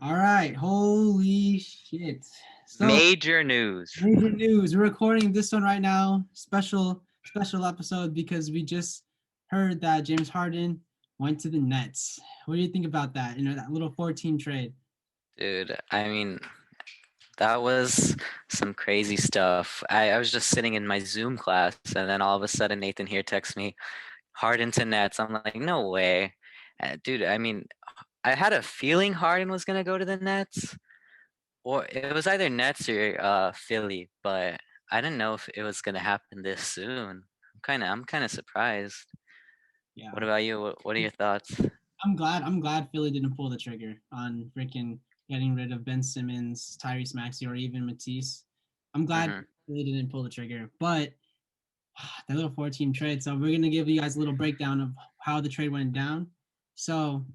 All right. Holy shit. So Major news. major news. We're recording this one right now. Special episode because we just heard that James Harden went to the Nets. What do you think about that? That little 14 trade. Dude, I mean, that was some crazy stuff. I was just sitting in my Zoom class, and then all of a sudden Nathan here texts me, Harden to Nets. I'm like, no way. Dude, I mean, I had a feeling Harden was gonna go to the Nets, or it was either Nets or Philly, but I didn't know if it was gonna happen this soon. I'm kind of surprised. What Yeah. about you? What are your thoughts? I'm glad Philly didn't pull the trigger on freaking getting rid of Ben Simmons, Tyrese Maxey, or even Matisse. I'm glad Hmm. Philly didn't pull the trigger. But that little 14 trade. So we're gonna give you guys a little breakdown of how the trade went down. So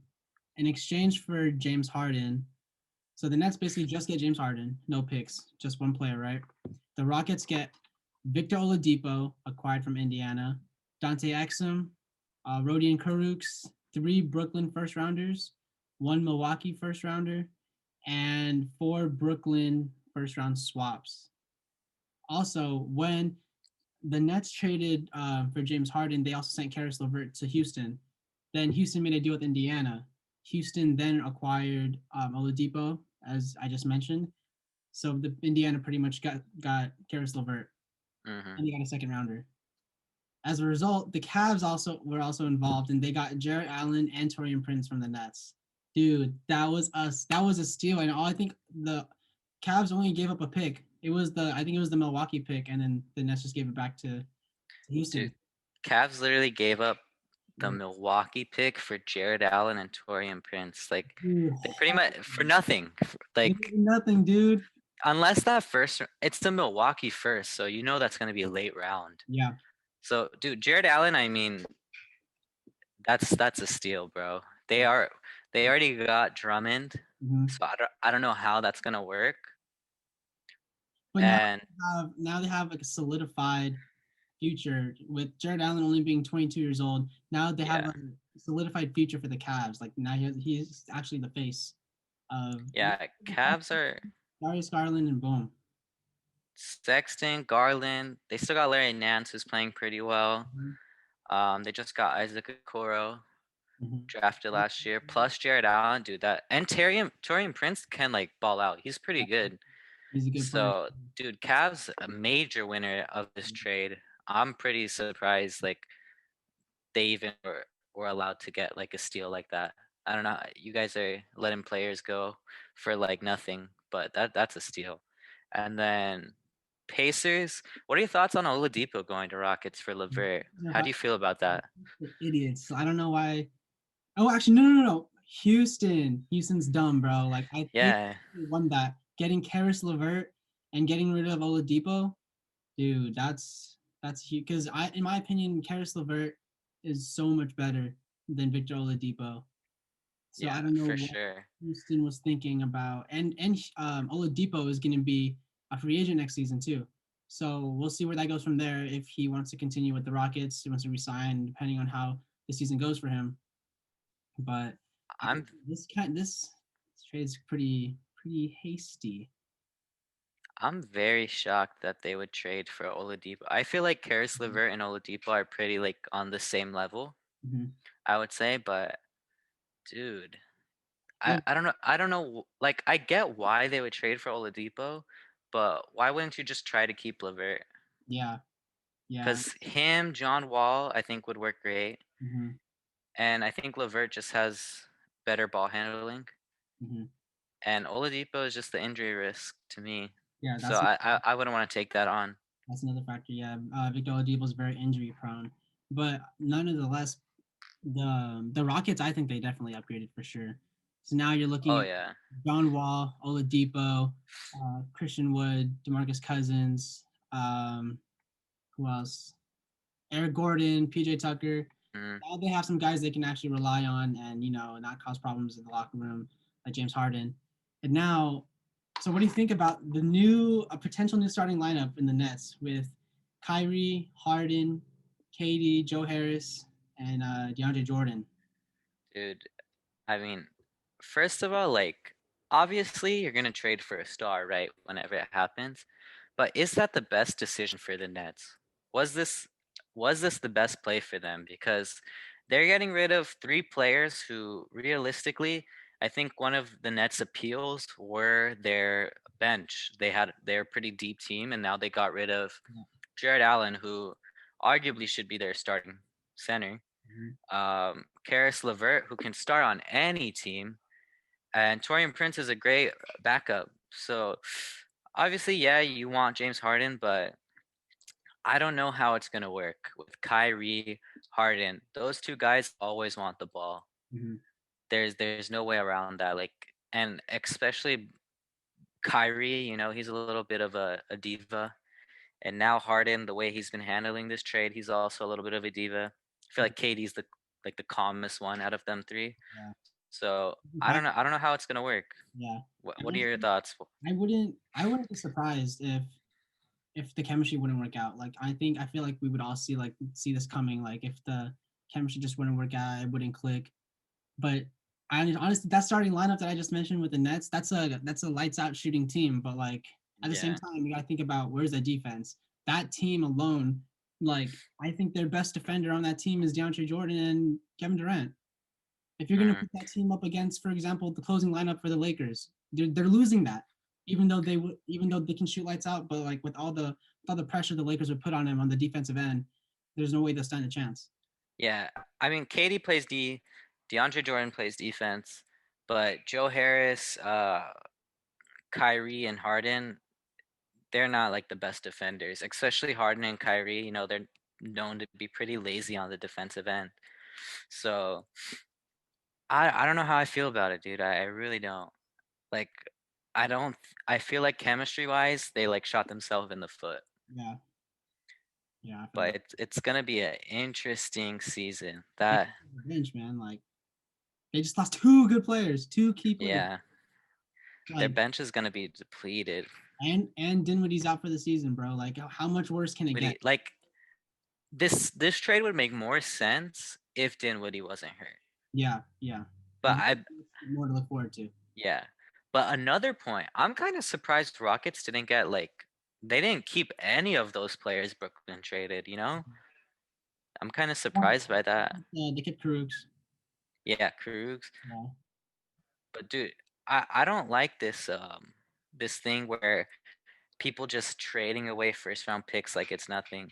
in exchange for James Harden, so the Nets basically just get James Harden, no picks, just one player, right? The Rockets get Victor Oladipo, acquired from Indiana, Dante Exum, Rodion Kurucs, three Brooklyn first rounders, one Milwaukee first rounder, and four Brooklyn first round swaps. Also, when the Nets traded for James Harden, they also sent Karis LeVert to Houston. Then Houston made a deal with Indiana. Houston then acquired Oladipo, as I just mentioned. So the Indiana pretty much got Karis LeVert, Hmm. and they got a second rounder. As a result, the Cavs also were also involved, and they got Jarrett Allen and Torian Prince from the Nets. Dude, that was us. That was a steal, and I think the Cavs only gave up a pick. I think it was the Milwaukee pick, and then the Nets just gave it back to Houston. Dude, Cavs literally gave up the Mhm. Milwaukee pick for Jared Allen and Torian Prince. Like Dude, they pretty much for nothing. Like nothing, dude. unless that first, it's the Milwaukee first, so you know that's gonna be a late round. Yeah. So, dude, Jared Allen, I mean, that's a steal, bro. They already got Drummond, Mhm. so I don't know how that's gonna work. But And now they have like a solidified future with Jared Allen only being 22 years old. Now they have yeah, a solidified future for the Cavs. Like now he's actually the face of yeah, Cavs are Darius Garland and boom. Sexton, Garland. They still got Larry Nance, who's playing pretty well. Mhm. They just got Isaac Okoro Mhm. drafted last year, plus Jared Allen, dude. That and Torian Prince can like ball out. He's pretty good. He's a good player. So, dude, Cavs a major winner of this trade. I'm pretty surprised like they even were allowed to get like a steal like that. I don't know. You guys are letting players go for like nothing, but that's a steal. And then Pacers. What are your thoughts on Oladipo going to Rockets for LeVert? How do you feel about that? They're idiots. I don't know why. Oh, actually, no. Houston's dumb, bro. Like I think Yeah, they won that. Getting Karis LeVert and getting rid of Oladipo, dude, that's huge. Because in my opinion, Karis LeVert is so much better than Victor Oladipo. So I yeah, don't know for what sure. Houston was thinking about. And Oladipo is going to be a free agent next season too. So we'll see where that goes from there. If he wants to continue with the Rockets, he wants to resign, depending on how the season goes for him. But I, I'm this trade is pretty hasty. I'm very shocked that they would trade for Oladipo. I feel like Karis LeVert and Oladipo are pretty like on the same level, Mhm. I would say, but dude, I, Well, I don't know I don't know like I get why they would trade for Oladipo, but why wouldn't you just try to keep LeVert? yeah, yeah. Cuz him, John Wall, I think would work great, Hmm. and I think LeVert just has better ball handling, Hmm. and Oladipo is just the injury risk to me. Yeah, So I wouldn't want to take that on. that's another factor. Yeah, Victor Oladipo is very injury prone, but nonetheless, the Rockets, I think they definitely upgraded for sure. So now you're looking Oh at yeah. John Wall, Oladipo, Christian Wood, DeMarcus Cousins, who else? Eric Gordon, PJ Tucker. Mm. Now they have some guys they can actually rely on and not cause problems in the locker room, like James Harden. And now, so what do you think about a potential new starting lineup in the Nets with Kyrie, Harden, Katie, Joe Harris, and DeAndre Jordan? Dude, I mean, first of all, like obviously you're gonna trade for a star, right? Whenever it happens. But is that the best decision for the Nets? Was this was this the best play for them? Because they're getting rid of three players who realistically, I think one of the Nets' appeals were their bench. They're a pretty deep team, and now they got rid of Yeah. Jared Allen, who arguably should be their starting center. Mhm. Karis LeVert, who can start on any team, and Torian Prince is a great backup. So obviously, yeah, you want James Harden, but I don't know how it's gonna work with Kyrie, Harden. Those two guys always want the ball. Mhm. There's no way around that. Like, and especially Kyrie, he's a little bit of a diva. And now Harden, the way he's been handling this trade, he's also a little bit of a diva. I feel like KD's the calmest one out of them three. Yeah. So I don't Back. know. I don't know how it's gonna work. Yeah. What are your Honestly, thoughts? I wouldn't be surprised if the chemistry wouldn't work out. Like I feel like we would all see this coming. Like if the chemistry just wouldn't work out, it wouldn't click. But honestly, that starting lineup that I just mentioned with the Nets, that's a lights out shooting team. But like at the same Yeah. time, you gotta think about where's the defense. That team alone, like I think their best defender on that team is DeAndre Jordan and Kevin Durant. If you're gonna Mm, put that team up against, for example, the closing lineup for the Lakers, they're losing that. Even though they can shoot lights out, but like with all the pressure the Lakers would put on him on the defensive end, there's no way they'll stand a chance. yeah. I mean, Katie plays D. DeAndre Jordan plays defense, but Joe Harris, Kyrie, and Harden, they're not like the best defenders. Especially Harden and Kyrie. They're known to be pretty lazy on the defensive end. So I don't know how I feel about it, dude. I really don't. Like, I don't. I feel like chemistry wise, they like shot themselves in the foot. Yeah, yeah, I feel But that. it's gonna be an interesting season. And That the bench, man, like they just lost two good players, two key players. yeah, their Like bench is gonna be depleted. and Dinwiddie's out for the season, bro. Like how much worse can it get? Like this trade would make more sense if Dinwiddie wasn't hurt. Yeah, yeah. But It gives I us more to look forward to. yeah. But another point, I'm kind of surprised Rockets didn't get like they didn't keep any of those players Brooklyn traded. I'm kind of Well, surprised by that. they kept Krug's. Yeah, Krugs. Yeah, But dude, I don't like this thing where people just trading away first round picks like it's nothing.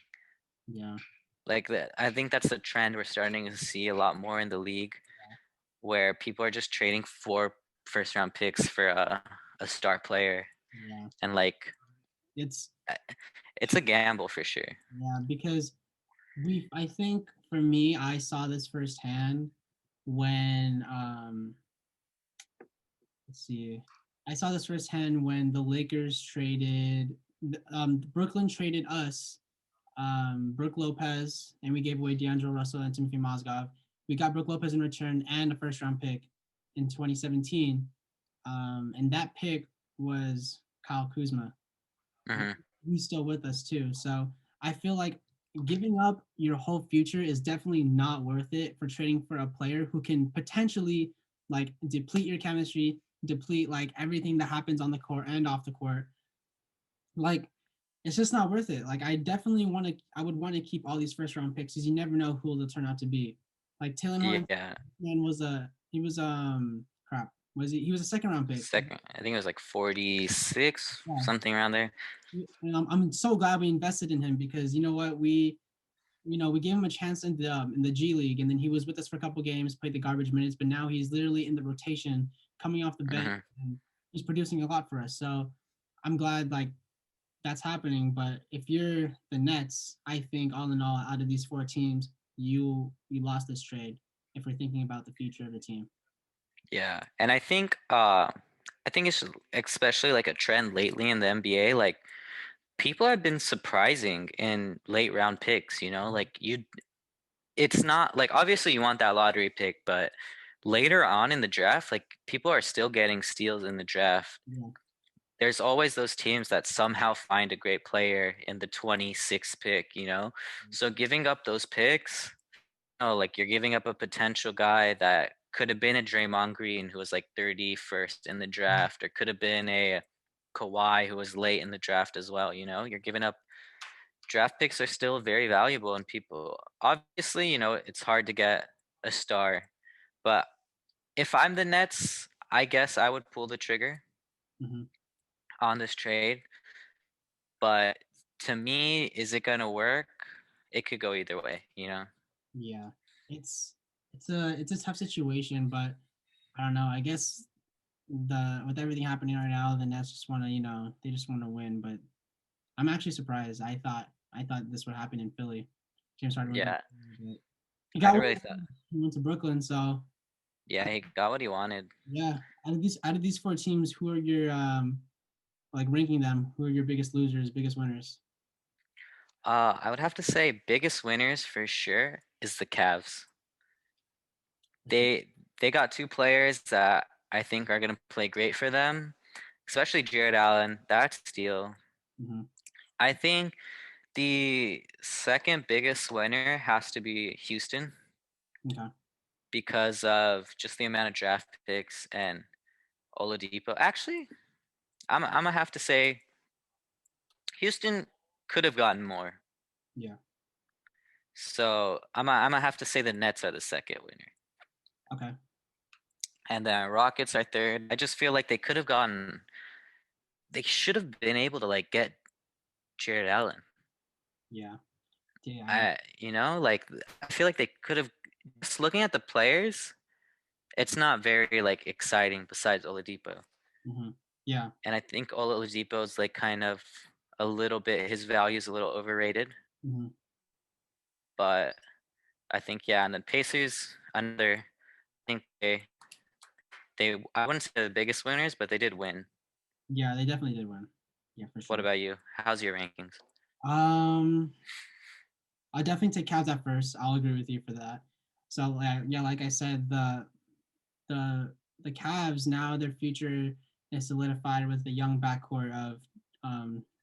yeah, Like that, I think that's the trend we're starting to see a lot more in the league, where people are just trading for first round picks for a star player, yeah. and like It's it's a gamble for sure. yeah because I think for me, I saw this firsthand when let's see, I saw this firsthand when the Lakers traded Brooklyn traded us Brooke Lopez, and we gave away D'Angelo Russell and Timothy Mozgov. We got Brooke Lopez in return and a first round pick in 2017. And that pick was Kyle Kuzma. Hmm. He's still with us too. So I feel like giving up your whole future is definitely not worth it for trading for a player who can potentially like deplete your chemistry, deplete like everything that happens on the court and off the court. Like it's just not worth it. Like I would want to keep all these first round picks because you never know who they'll turn out to be. Like Taylor Horton Yeah, man he was a second round pick. second. I think it was like 46, Yeah. something around there. And I'm so glad we invested in him because you know what we gave him a chance in the G League and then he was with us for a couple games, played the garbage minutes, but now he's literally in the rotation, coming off the bench, Hmm. and he's producing a lot for us. So I'm glad like that's happening. But if you're the Nets, I think all in all, out of these four teams, you lost this trade if we're thinking about the future of the team. Yeah, and I think it's especially like a trend lately in the NBA. Like people have been surprising in late round picks. Like it's not like obviously you want that lottery pick, but later on in the draft, like people are still getting steals in the draft. Yeah. There's always those teams that somehow find a great player in the 26th pick. So giving up those picks, like you're giving up a potential guy that could have been a Draymond Green who was like 31st in the draft, or could have been a Kawhi who was late in the draft as well. You're giving up draft picks are still very valuable, and people obviously, it's hard to get a star. But if I'm the Nets, I guess I would pull the trigger Hmm. on this trade. But to me, is it gonna work? It could go either way. Yeah, it's it's a tough situation, but I don't know. I guess the with everything happening right now, the Nets just want to they just want to win. But I'm actually surprised. I thought this would happen in Philly. James Harden would go, Yeah, but he I got really thought. he went to Brooklyn. So Yeah, he got what he wanted. yeah, out of these four teams, who are your like ranking them? Who are your biggest losers, biggest winners? I would have to say biggest winners for sure is the Cavs. For sure. They got two players that I think are gonna play great for them, especially Jared Allen. That's a steal. Hmm. I think the second biggest winner has to be Houston Okay. because of just the amount of draft picks and Oladipo. Actually, I'm gonna have to say Houston could have gotten more. Yeah. So I'm gonna have to say the Nets are the second winner. Okay. And then Rockets are third. I just feel like they should have been able to like get Jared Allen. Yeah. Yeah. Like I feel like they could have, just looking at the players, it's not very like exciting besides Oladipo. Hmm. Yeah. And I think Oladipo is like kind of a little bit, his value is a little overrated. Hmm. But I think, yeah, and then Pacers, another, I think I wouldn't say the biggest winners, but they did win. Yeah. They definitely did win. Yeah, for What sure. about you? How's your rankings? Um, I definitely take Cavs at first. I'll agree with you for that. So yeah, like I said, the the Cavs now their future is solidified with the young backcourt of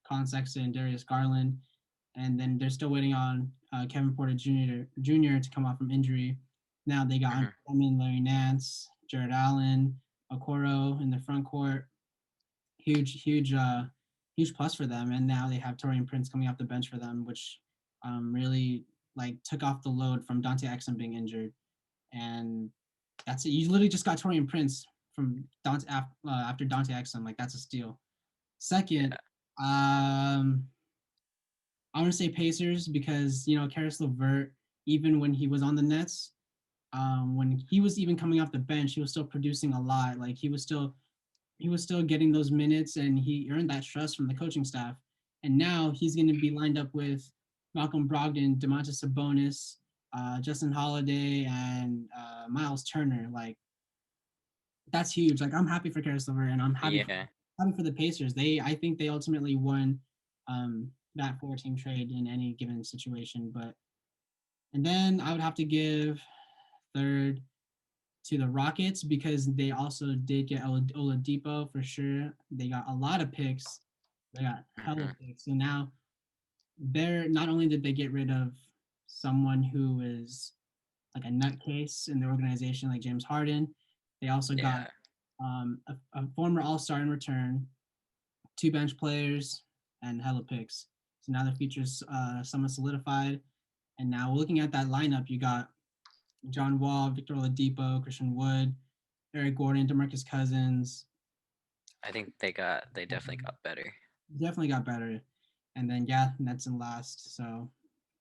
Colin Sexton and Darius Garland, and then they're still waiting on Kevin Porter Jr. to come off from injury. Now they got Andre Hmm. Drummond, Larry Nance, Jared Allen, Okoro in the front court. Huge plus for them. And now they have Torian Prince coming off the bench for them, which really like took off the load from Dante Exum being injured. And that's it. You literally just got Torian Prince from after Dante Exum. Like that's a steal. Second, Yeah, I want to say Pacers because Karis LeVert, even when he was on the Nets, when he was even coming off the bench, he was still producing a lot. Like he was still getting those minutes, and he earned that trust from the coaching staff. And now he's going to be lined up with Malcolm Brogdon, Domantas Sabonis, Justin Holiday, and Miles Turner. Like that's huge. Like I'm happy for Karis LeVert, and I'm yeah. happy for the Pacers. I think they ultimately won that four-team trade in any given situation. But and then I would have to give third to the Rockets because they also did get Oladipo for sure. They got a lot of picks. They got hella Hmm. picks. So now they're not only did they get rid of someone who is like a nutcase in the organization like James Harden, they also got Yeah, a former All-Star in return, two bench players, and hella picks. So now the future's somewhat solidified. And now looking at that lineup, you got John Wall, Victor Oladipo, Christian Wood, Eric Gordon, DeMarcus Cousins. I think they definitely got better. Definitely got better. And then yeah, Nets in last. So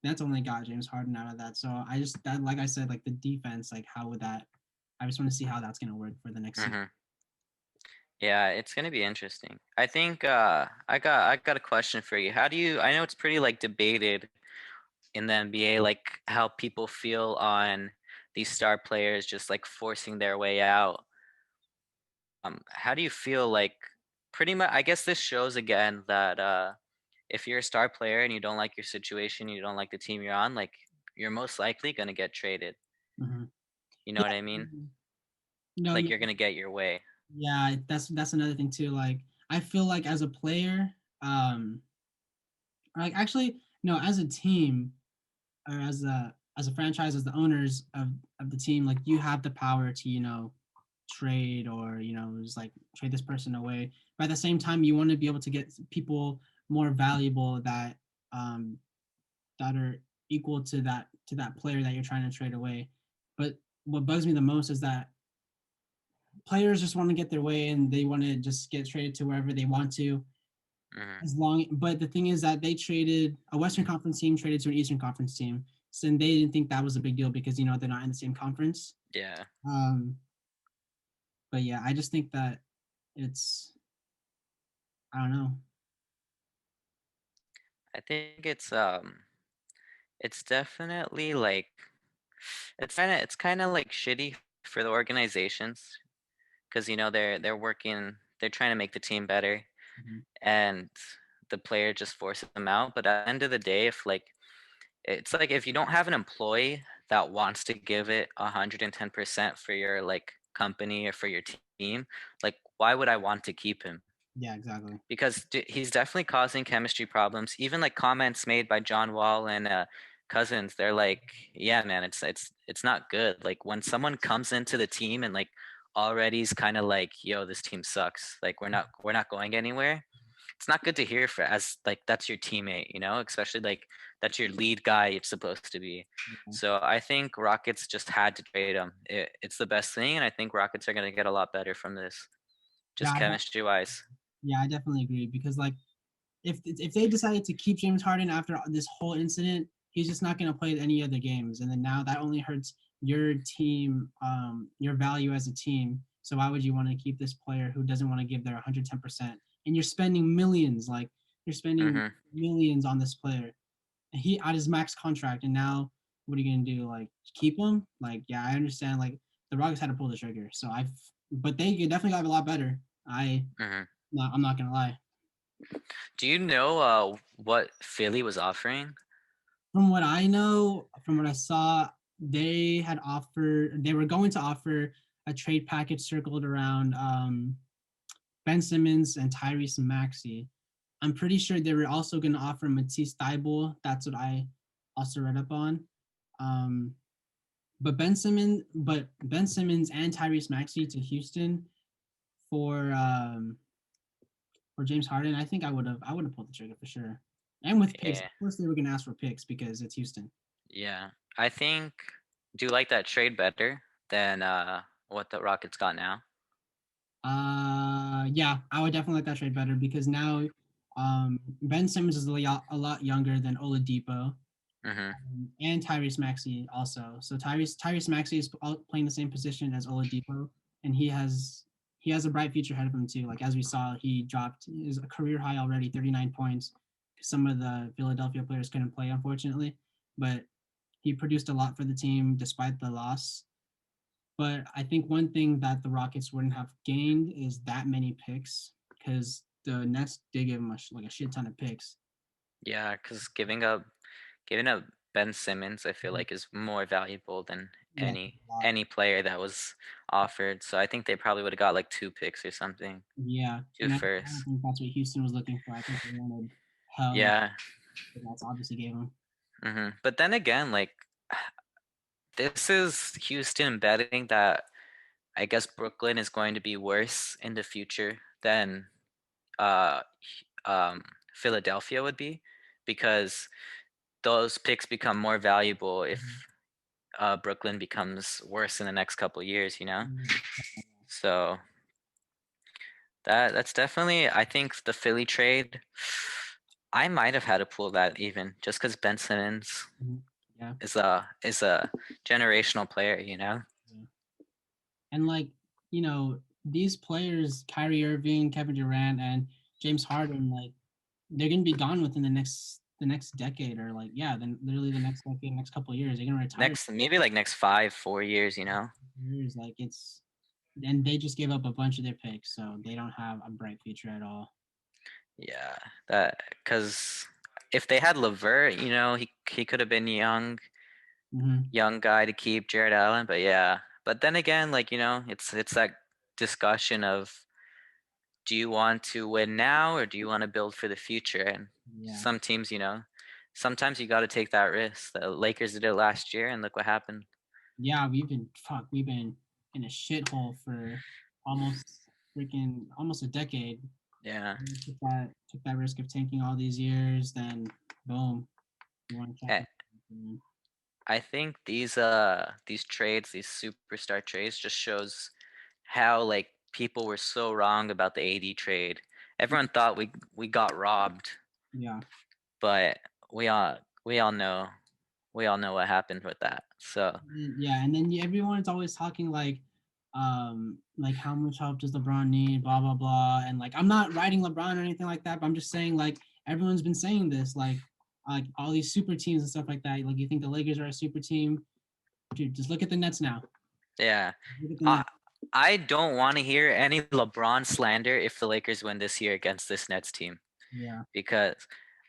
Nets only got James Harden out of that. So I just that like I said, like the defense, like how would that I just want to see how that's gonna work for the next season. Hmm. Yeah, it's gonna be interesting. I think I got a question for you. I know it's pretty like debated in the NBA, like how people feel on these star players just like forcing their way out. How do you feel like pretty much I guess this shows again that if you're a star player and you don't like your situation, you don't like the team you're on, like you're most likely gonna get traded. Hmm. You know Yeah. what I mean? No, Like you're gonna get your way. yeah, that's another thing too. Like I feel like as a player, like actually no, as a team or as as a franchise, as the owners of the team, like you have the power to, trade or, just like trade this person away. But at the same time, you want to be able to get people more valuable um that are equal to that player that you're trying to trade away. But what bugs me the most is that players just want to get their way and they want to just get traded to wherever they want to Hmm. as long but the thing is that they traded a Western Conference team traded to an Eastern Conference team. So they didn't think that was a big deal because they're not in the same conference. Yeah, Um but yeah, I just think that it's I don't know. I think it's definitely like it's kind of like shitty for the organizations because they're working, they're trying to make the team better, Mhm. and the player just forces them out. But at the end of the day, if like it's like if you don't have an employee that wants to give it 110% for your like company or for your team, like why would I want to keep him? Yeah, exactly. Because he's definitely causing chemistry problems. Even like comments made by John Wall and Cousins, they're like, "Yeah, man, it's not good." Like when someone comes into the team and like already is kind of like, "Yo, this team sucks. Like we're not going anywhere." It's not good to hear for as like that's your teammate, especially like that's your lead guy it's supposed to be. Yeah. So I think Rockets just had to trade him. It's the best thing, and I think Rockets are gonna get a lot better from this, Yeah, just chemistry wise. yeah, I definitely agree because like if they decided to keep James Harden after this whole incident, he's just not going to play any other games, and then now that only hurts your team, your value as a team. So why would you want to keep this player who doesn't want to give their 110%? And you're spending millions, like you're spending Hmm. millions on this player. And he at his max contract, and now what are you gonna do? Like keep him? Like yeah, I understand. Like the Rockets had to pull the trigger, so but they definitely got a lot better. Hmm. I'm not gonna lie. Do you know what Philly was offering? From what I know, from what I saw, they were going to offer a trade package circled around Ben Simmons and Tyrese Maxey. I'm pretty sure they were also going to offer Matisse Thybulle. That's what I also read up on. Um, but Ben Simmons and Tyrese Maxey to Houston for um, for James Harden, I think I would have pulled the trigger for sure. And with picks, of Yeah, course they were going to ask for picks because it's Houston. yeah. I think. Do you like that trade better than what the Rockets got now? Yeah, I would definitely like that trade better because now, Ben Simmons is a lot younger than Oladipo, Hmm. and Tyrese Maxey also. So Tyrese Maxey is playing the same position as Oladipo, and he has a bright future ahead of him too. Like as we saw, he dropped his career high already, 39 points. Some of the Philadelphia players couldn't play, unfortunately, but he produced a lot for the team despite the loss. But I think one thing that the Rockets wouldn't have gained is that many picks because the Nets did give him like a shit ton of picks. Yeah, because giving up Ben Simmons, I feel Mhm. like is more valuable than Yeah, any a lot. any player that was offered. So I think they probably would have got like two picks or something, Yeah, two and I don't first. think that's what Houston was looking for. I think they wanted hell. Yeah. The Nets obviously gave him. But then again, like this is Houston betting that I guess Brooklyn is going to be worse in the future than uh Philadelphia would be, because those picks become more valuable if Mhm. Brooklyn becomes worse in the next couple years, you know? Mhm. So that's definitely, I think the Philly trade, I might have had to pull that even just because Ben Simmons Mhm. Yeah, is a generational player, yeah. And like these players, Kyrie Irving, Kevin Durant, and James Harden, like they're gonna be gone within the next decade or like yeah, then literally the next decade, next couple of years, they're gonna retire Next, maybe like next 5, 4 years, years. Like it's and they just gave up a bunch of their picks, so they don't have a bright future at all. Yeah, that because if they had Levert, he could have been Hmm. young guy to keep Jared Allen, but yeah. But then again, like it's that discussion of, do you want to win now or do you want to build for the future? And Yeah. some teams, sometimes you got to take that risk. The Lakers did it last year, and look what happened. Yeah, we've been in a shithole for almost almost a decade. Yeah. We took that risk of tanking all these years, then boom, we won a Eh, championship. I think these trades, these superstar trades, just shows how like people were so wrong about the AD trade. Everyone thought we got robbed, Yeah. but we all we all know we all know what happened with that. So Yeah, and then everyone's always talking like how much help does LeBron need, blah blah blah, and like I'm not writing LeBron or anything like that, but I'm just saying like everyone's been saying this like all these super teams and stuff like that. Like you think the Lakers are a super team, dude? Just look at the Nets now. yeah, Look at the I Nets. I don't want to hear any LeBron slander if the Lakers win this year against this Nets team, Yeah. because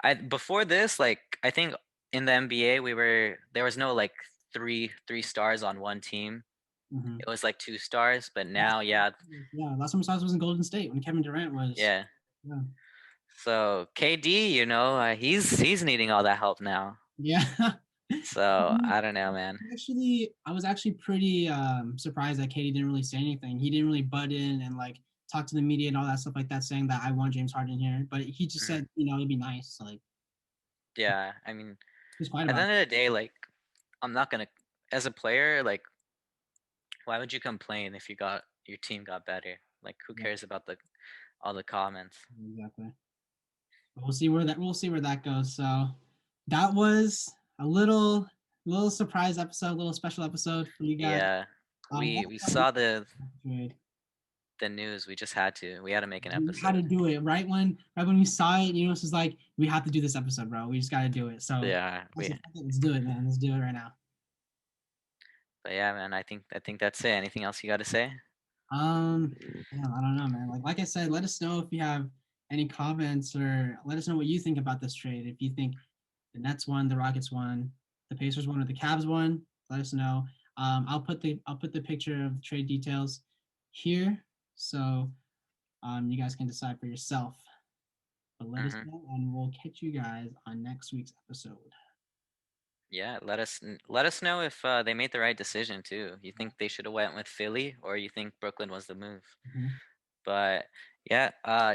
I before this, like I think in the NBA there was no like three stars on one team. Mm-hmm. It was like two stars, but Last, now yeah, yeah, last time I saw this was in Golden State when Kevin Durant was. yeah. Yeah. So KD, he's needing all that help now. Yeah. So I don't know, man. I was actually pretty surprised that Katie didn't really say anything. He didn't really butt in and like talk to the media and all that stuff like that, saying that I want James Harden here. But he just Mhm. said, it'd be nice. Like Yeah, I mean, he's quiet at the about end of the day, like I'm not gonna, as a player, like why would you complain if your team got better? Like who it. cares about the all the comments? Yeah, exactly. But we'll see where that goes. So that was a little surprise episode, a little special episode for you guys. Yeah, Let we us we know what you saw think of the trade. the news. We just had to. We had to make an We had to episode. do it right when we saw it. It's just like we have to do this episode, bro. We just got to do it. So Yeah, let's do it, man. Let's do it right now. but yeah, man. I think that's it. Anything else you got to say? Yeah, I don't know, man. Like I said, let us know if you have any comments or let us know what you think about this trade. If you think the Nets won, the Rockets won, the Pacers won, or the Cavs won, let us know. I'll put the picture of the trade details here, so you guys can decide for yourself. But let us Hmm. know, and we'll catch you guys on next week's episode. Yeah, let us know if they made the right decision too. You think they should have went with Philly, or you think Brooklyn was the move? Mhm. But yeah,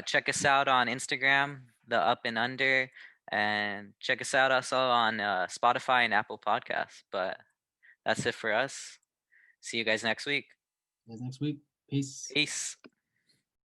check us out on Instagram, the Up and Under, and check us out also on Spotify and Apple Podcasts. But that's it for us. See you guys next week. See you guys next week. Peace. Peace.